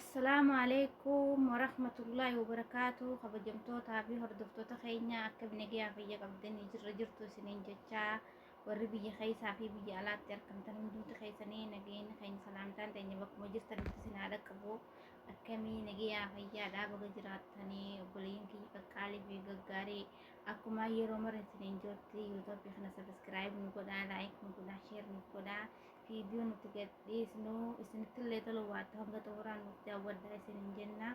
السلام عليكم ورحمة الله وبركاته. خبجمتوتا في هردفتوتا خينيا أكب نجيا في قبدني جرجرتو سنين جتشا وري بيجي خيسا في بيجي على تركم تنم دون خيسانين نجين خين سلامتان تاني بك مجرتا نتسين على كبو أكمي نجيا فيا دابا جرات تاني وبلين كي كالي في جاري أكو ما يرو مرة سنين جوتي يوتيوب يخنا سبسكرايب نقودا لايك نقودا شير نقودا فيديو نتجد إسنو إسنتلي تلوات هم كتوران مستوى دايسين الجنة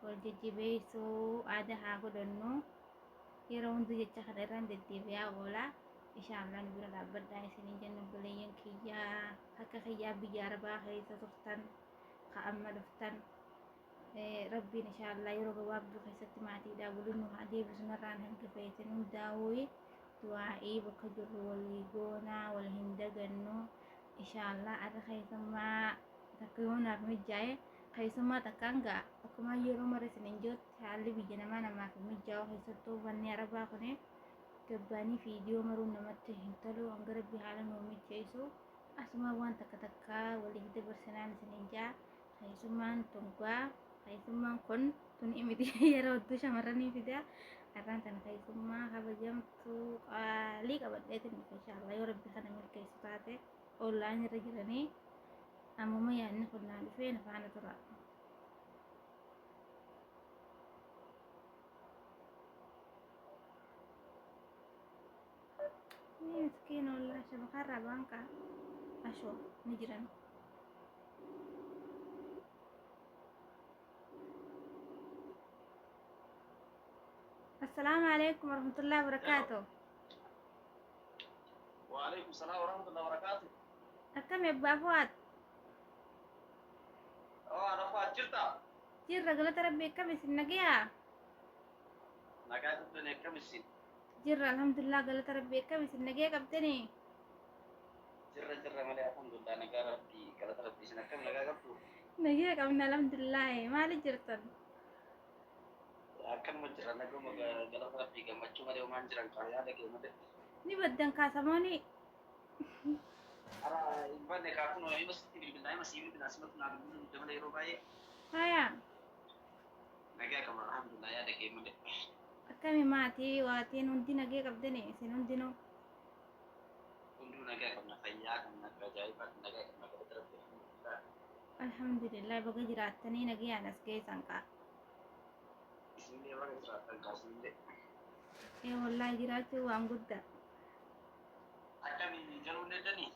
والجيبي سو ada hago donno يرون دي جتشخدران دي ولا إن شاء الله نقول دابر دايسين الجنة بلين كيا هكا خيا بياربا خيسا سفتن خأما دفتن ربي إن شاء الله يروق وابدو خيسا تماتي داولون هادي بسنران هم كفايتن داوي دعائي بكجر واليقونا والهندقنو إن شاء الله ada خيسما تكيونا بمجاي خيسما تكانغا أكما يرو مرة سننجوت حالي بيجنا ما نما في مجاو خيساتو بني عربا كونه كباني فيديو مرو نمت هنتلو أنقرب بحالا نومي جيسو أسما وان تكتكا ولي برسنان سننجا خيسما تنقوا خيسما كن تن إمتي يرو دوشا مرني فيدا أران تن خيسما خبجمتو ليك أبدأتن إن شاء الله يربي خنا ملك إسباته أونلاين رجلني أموما يعني كنا فين فانا ترى مسكين والله شبكة ربانكا أشو نجرن السلام عليكم ورحمة الله وبركاته. وعليكم السلام ورحمة الله وبركاته. أكم يبقى فؤاد أنا فؤاد جرتا. جير رجل تربي كم سنجيا نقاط الدنيا كم السن. جير الحمد لله قال تربي كم سنجيا قبتني جرة مالي الحمد لله نقاط ربي قال تربي سنة كم نقاط قبته. نجيا قبنا الحمد لله ما لي جرتن أكم مجرى نقوم قال تربي كم مجمع مالي وما نجرى كاريا لكن مالي. نبدن كاسموني أنا إبان نكاتون ويمس تبي بالله يمس يبي بناسمة نعمل جمال يروباي. هيا نقاط كم الحمد لله يا لكن مالي. أكم ماتي واتين ونتي نجيا قبتني سنوندينو كندو نقاط كم نفيا كم نقاط جايبات نقاط كم نقاط تربي الحمد لله. الحمد لله بقى جراتني نجيا نسكي سانكا بسم الله الرحمن الرحيم. بسم الله. إيه والله جراتي وأنقذ أكم يجرون ندني.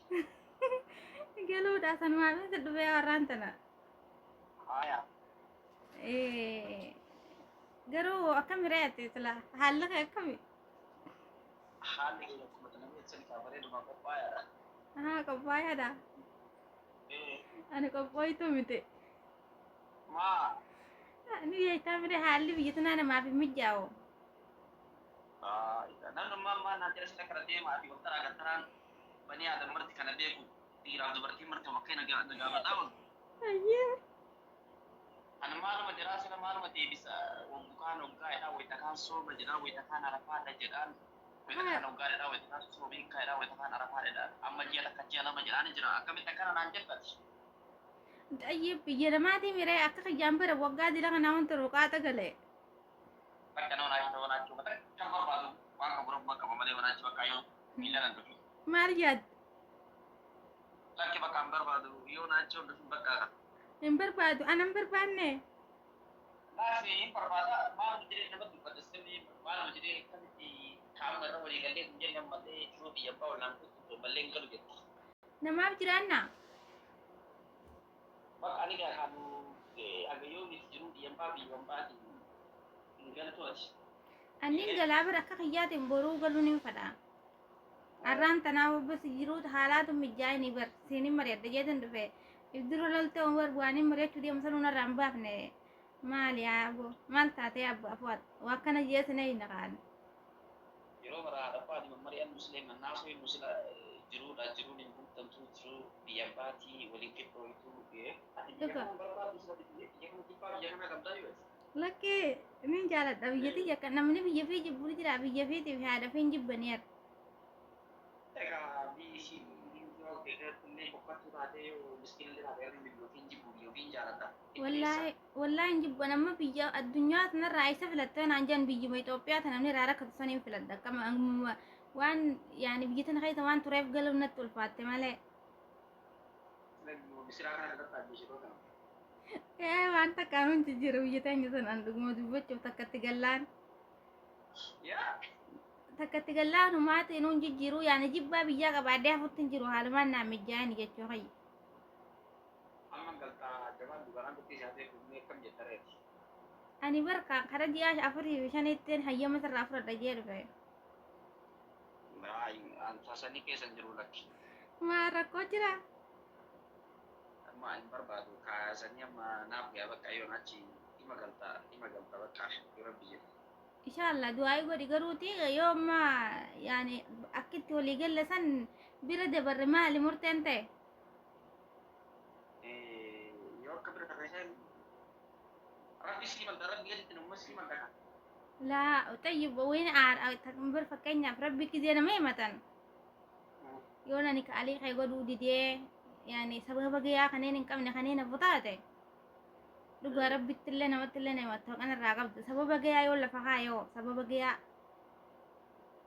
قالوا ده أصلا ما بين تدبي أرانتنا آية. إيه قالوا أكم رأيتي تلا حالك أكم حالك لو كنت نبي تسلك أبريد ما قبايا. كبايا ده إيه. أنا كباي توميتي ما. أنا يتامري حالي بيجتنا أنا ما في مجاو إذا نحن ما نادر سلك رديه ما في وقت أكثران بني آدم مرت كنا بيكو تيرا دبرتي مرت مكينا جاب داون. أيه أنا ما لما دراسة ما لما تبيس ومكان وقاعد أو يتكان صوب جدا ويتكان عرفات جدا ويتكان وقاعد أو يتكان صوب ينكاي أو يتكان عرفات جدا أما جيلا كجيلا ما جراني جرا كم يتكان أنا أنجب بس. طيب يرماتي ميري أكا جامبر وقا دي لغا ناون تروقاتا غلي Bakka wana cuma tak kamar baru wang kabur maka mamale wana cuma kayo milaran tu. مارجاد Laki bakka kamar baru yo na cuma tu bakka. امبر بادو أنا امبر باني Nasi perbada malu jadi dapat tu pada sini malu jadi kan di kamar wali kali kemudian yang male cuma dia bawa lampu tu maleng kalau gitu. نما بجرانا Bak ani kan kamu agak yo ni juru dia bawa dia bawa di tinggal tu aja. أنين قلابر أكا خيات امبورو قلوني فدا أران تناو بس يروت حالات مجاي نيبر سيني مريد دجيدن دفع يبدرو لالتا عمر بواني مريد تودي أمسلونا رامبا فني مال يا أبو مال تاتي أبو أفوات وكان جيسنا ينقان Juru berada pada Marian Muslim nasu Muslim juru dan juru ni tentu juru dia bati wali kita itu ya. Betul. Berapa bisa dipilih? Yang kita yang nak kamda juga. لكي مين جالت أبي يتي يكن نمني بيجي جبولي جرا بيجي في هذا فين جب بنير Teka di sini juga kita punya bukan tu ada yo miskin le ada yang di bukan jibu yo Ofiin jaalladha. والله نجيب أنا ما بيجا الدنيا تنرى عايشة فلتين عن جان بيجي ما إثيوبيا أنا من رارك تصنيف فلتة كما وان يعني بيجي تنخيط وان تريف قالوا نت الفاتة مالي Bisiraa kana irratti ajjeesitoo kana. وانت كانوا تجيروا بيجي تاني سن عندك ما تبغى تكتجلان Yaa. تكتجلان وما تنون جيروا يعني جيب بيجا بعدها فتن جيروا هذا ما نعمل جاني جت شوي Amma galtaa jabaan dubaraan tokko isaatee fuudhee akkam jettareeti. أنا بركة خرج ياش أفري عشان يتين هيا مثل أفرد أجير في Taasanii keessan jiru lakki. ما ركوتشرا Amma hin barbaadu kaasanii amma naaf yaa bakka yoon achi dhima galtaa bakka yoo rabbi jedhe. إن شاء الله دعائي قولي قروتي يوم ما يعني أكيد ولي قل لسن برد برمالي مرتين تي Yoo akka bira tarreessan rabbi siliman rabbi gaditti numma siliman dhaqa. لا طيب وين عار تكبر فكينا في ربي كذي أنا ما يمتن يونا نك علي خي قدو دي يعني سبب بقيا خنين كم نخنين بطاطة لقى ربي تلنا ما تقول أنا راقب سبب بقيا يولا فخايو سبب بقيا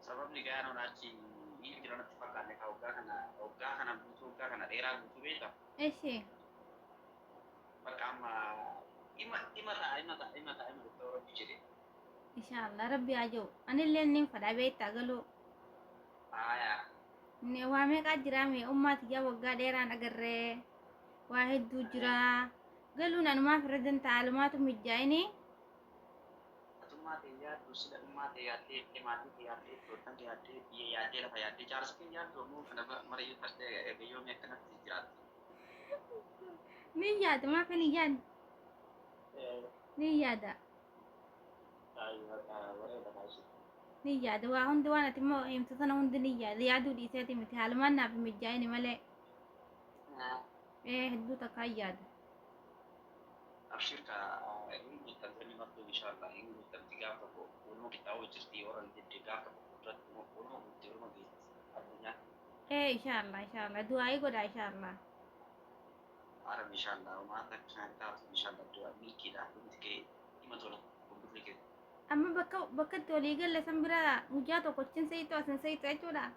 Sababni gaarii nuti achi inni jiran itti fakkaanne ka waggaa kana guutuu waggaa kana dheeraa guutuu beekta. إيش Bakka amma dhima ta'a doktor rabbi jedhe. إن شاء الله ربي أجو أنا اللي نفد أبيت أقوله Aayaa. وامي قاجرامي أمتي جا وقا ديران أقري واحد دو جرا قالوا أنا ما في ردن تعلمات مجايني Atummaa ta'e yaaddu sila dhummaa ta'e yaaddee maatii ta'e yaaddee firoottan ta'e yaaddee biyya yaaddee lafa yaaddee jaarsittiin yaaddu ammoo kana marayyuu tattee eegayyoomii akkanatti jiraatti. نياد ما في نياد نياد Wareeda baay'ee. نياد وهند وانا تمو يمتصنا هند نياد يادو دي سيتي متعلمان نافي مجايني ملي إيه هدو تكاياد Abshir ka inni guutamtanii martuu inshallah inni guutamti gaafa tokko walumaa qixxaawoo jirti warra jettee gaafa tokko irratti walumaa guuttee walumaa geessi addunyaa. إيه إن شاء الله دعائي قد إن شاء الله Arab inshallah waan akka taatu inshallah du'a milkiidha wanti kee dhima tola gurgurri kee. أما بكت ولي قال لي سنبرا مجاتو كوتشين سيتو أسن سيتو أجولا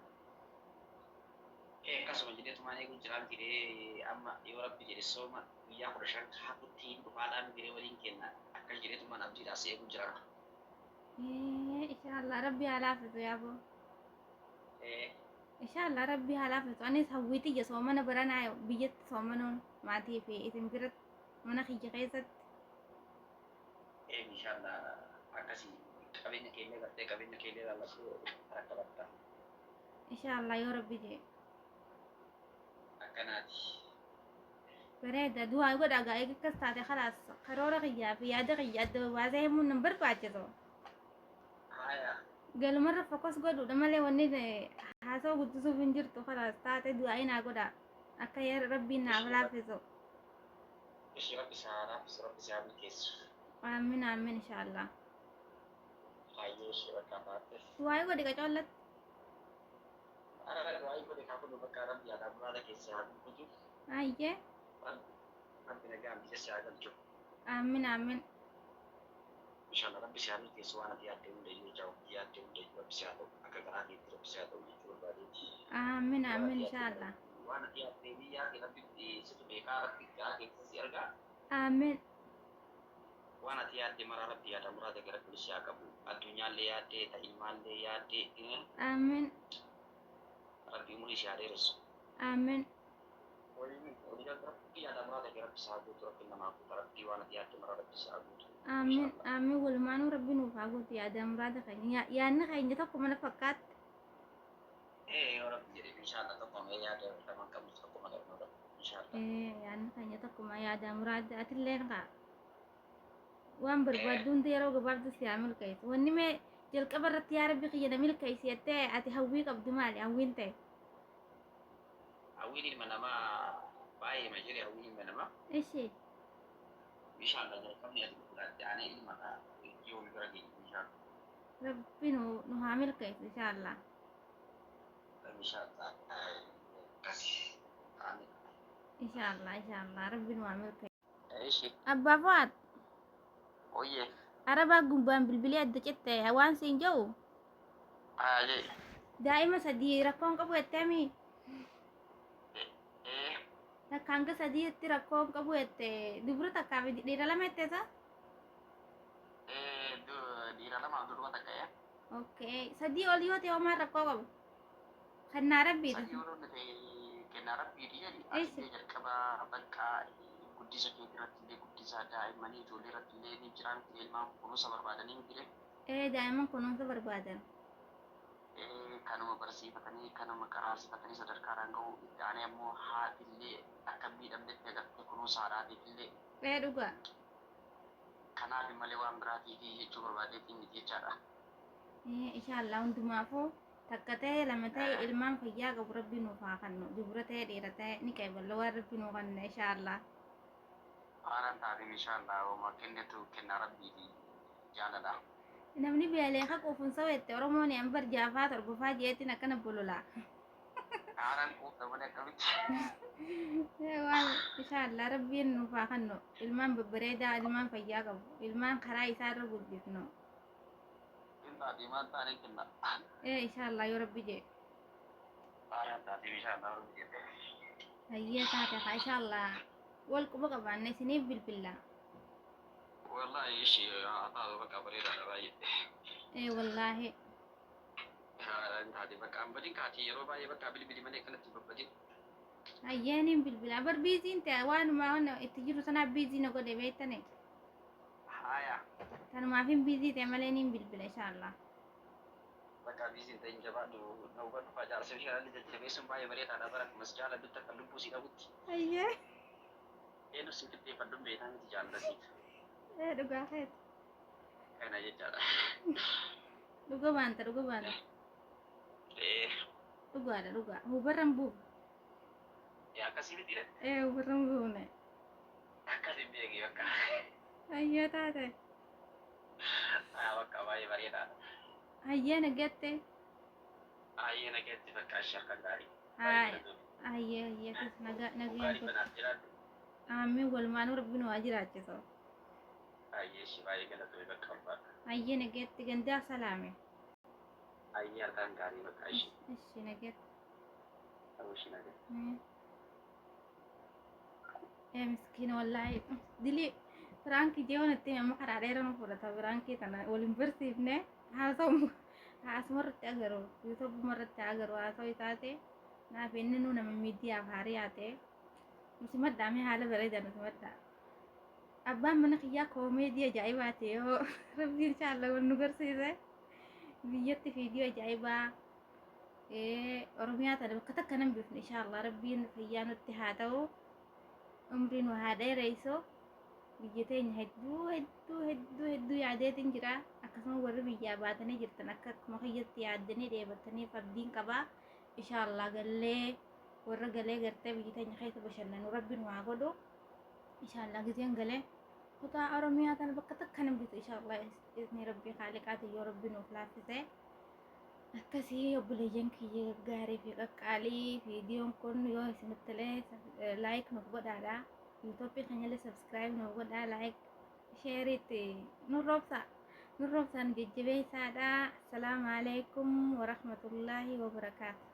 Akkasuma jedhee tumaan eeguun jiraan jedhee amma yoo rabbi jedhe sooma guyyaa 15 hakuutti dhufaadhaan biree waliin kenna akkas jedhee tumaan abdiidhaas eeguun jiraan. إيه إن شاء الله ربي هلافته يا أبو إن شاء الله ربي هلافته أنا سويتي يا صومنا برانا بيجت صومنون ما تي في إذن برت منا خيجي قيست Inshallah akkasii qabeenya keellee gartee qabeenya keellee lallabduu harka bakka إن شاء الله يا ربي جي akkanaati. بريدة دوا يقول أجا كستاتي خلاص قرورة غيا في يد غيا دوا زي من نمبر باجتو Aayaa. قالوا مرة فقص قالوا لما لي وني حاسو قلت سو فنجرتو خلاص تاتي دوا أين أقودا أكا يا ربي نعمل فيزو Ishee rabbi isaa milkeessu. آمين آمين إن شاء الله Baay'ee ishee bakka baate. دوا يقول ديكا جولت Ara du'aa godhe kaa kun bakka rabbi yaada muraada keessaa haa guutu. أيه Rabbi nagaan biyya isaa galchu. آمين آمين Inshallah rabbi isaa milkeessu waan ati yaaddee hundayyuu jaa'u yaaddee hundayyuu rabbi isaa ta'u akka garaa keetti rabbi isaa ta'u jechuu barbaadeeti. آمين آمين إن شاء الله Waan ati yaaddee biyyaa kee rabbi situ beekaa rabbi garaa keessa si argaa. آمين Waan ati yaaddee maraa rabbi yaada muraada gara kunis haa qabu. Addunyaallee yaaddee ta'ilmaallee yaaddee آمين rabbi umurii ishee haa dheeressu. آمين Walii galatti rabbi yaada muraada gara rabbi isaa guutu rabbi namaa guutu rabbi waan ati yaaddee maraa rabbi isaa guutu. آمين آمين والمانو ربي نوفاقوت يا دام راد خيني يا أنا خيني تكو من فكات Yoo rabbi jedhe inshallah tokko mee yaada lamaan qabnu tokko magarnoodha inshallah. إيه يا أنا خيني تكو ما يا دام راد أتلين قا وان بربادون تيرو قبارد سيعمل كيس واني ما جل كبرت يا ربي خينا مل كيس يتة أتي هويك أبدو مالي هوين تي Hawwiin ilma namaa baay'ee ma jire hawwiin ilma namaa إيشي inshallah jalqabni ati gurguraatti aanee ilma yoo bira geenye inshallah. ربي نهامل كيس إن شاء الله Inshallah akkasi aanee. إن شاء الله ربي نهامل كيس ايش أبا فؤاد ويه أربع قنبان بالبلاد دجتة هوان سينجو علي دائما سدي ركون قبو التامي ايه تكانك سدي تركون قبو الت دبرة كافي دي رلما تسا ايه دو ديرا لما دو ما تكايا أوكي سدي أوليو تيو ما ركون قبو خدنا ربي سدي ورو نتي كنا ربي دي إيش اتي جركبا بكا guddisa kee irratti guddisaa daa'immanii ijoollee irratti illee ni jiran ilmaan kunuunsa barbaadanii ni jiran إيه دائما كنون بربادن kanuma barsiifatanii kanuma karaarsifatanii sadarkaadhaan ga'uu itti aanee ammoo haatillee akka miidhamnetti agartee kunuunsa haadhaatiif illee إيه دوغا kanaaf malee waan biraatiif jechuu barbaadeetiin miti jechaadha. إيه إن شاء الله وندما فو تكتة لما تاي إلمان فيا قبل ربي نوفا خنو دبرة تاي ديرة تاي نكاي بلوا ربي نوفن إن شاء الله Aanaan taatee inshallah homaa kennitu kennaa rabbiiti jaaladha. namni beelee quufun sawette oromoon an barjaafaa torbafaa jeetiin akkana bolola Aanaan quufta malee akkamitti? waan inshallah rabbiin nuufaa kanno ilmaan babbareedaa ilmaan fayyaa qabu ilmaan karaa isaa irra guddifnu Taatee maal taanee kenna? inshallah yoo rabbi jee Aanaan taatee inshallah rabbi jette. hayyee taate haa inshallah wal quba qabaanne isiniif bilbilla Wallahi ishee taatu bakka bareedaadha baay'ee. wallaahi Aanaan taatee bakka hambadiin kaatii yeroo baay'ee bakka bilbili malee kanatti babbadin. hayyeeniin bilbila bar biiziin ta'e waanuma waan itti jiru sanaaf biizii na godhe beektane Haaya. tanumaafin biizii ta'e malee niin bilbila inshallah Bakka biisiin ta'in jabaadhu na hubadhu facaasa fi haalli jajjabeessuun baay'ee bareedaadha bara akkumas jaaladhutti akka lubbuu si dhabutti. hayyee Eenyu si qixxeeffadhuun beekaa miti jaalladhiif. dhugaa feetu Kana jechaadha. dhuga baanta dhugaadha dhugaa hubarran buuf Akkasii miti dha. hubarran buufne Akkasii beekii bakka. hayyee taate Bakka baay'ee bareedaadha. hayyee nagatte Baay'ee nageetti bakka ishee akka gaarii. hayyee tis nageen Gaarii banaaf jiraadhu. amiin walumaan rabbiin waa jiraachiso Baay'ee ishee baay'ee galatoomi bakka ulfaadha. hayyee nageetti gandaa salaame Baay'ee harkaan gaarii bakka ishee. ishi nageetti Ta'uu ishee nagee. miskiina wallaahi dilii firaankii jeewan itti amma karaa dheeraa nu fudhata firaankii tana waliin barsiifne haasumarratti agaru yuutuubumarratti agaru haasoo isaate naaf inni nu nama miidiyaaf haarii haate nusimadhaame haala bareedaa nusimadhaa abbaan mana kiyyaa koomeedii ajaa'ibaate yoo rabbi inshaalla wal nu garsiise biyyatti fiidiyoo ajaa'ibaa oromiyaa tana bakka takka nan bifne inshaalla rabbiin fayyaa nutti haa ta'u umriin nu haa dheereyso biyya teenya hedduu yaadeetiin jira akkasuma warri biyyaa baatanii jirtan akka akkuma kiyyatti yaaddanii dheebattanii abdiin qabaa inshaallaa gallee warra galee gartee biyya teenya keessa bashannanu rabbiin waa godhu inshaallaa gizeen galee kutaa oromiyaa tana bakka takka nan bitu inshaallaa isni rabbii haaliqaati yoo rabbi nuuf laaffise akkasii obboleeyyan kiyya gaggaarii fi qaqqaalii viidiyoon kun yoo isinitti tolee laayik nuuf godhaadha yuutuubii keenyallee sabskiraayib nuuf godhaa laayik sheeriitti nurroobsaan jajjabeessaadha assalaamu alaikum warahmatullaahi wabarakaatu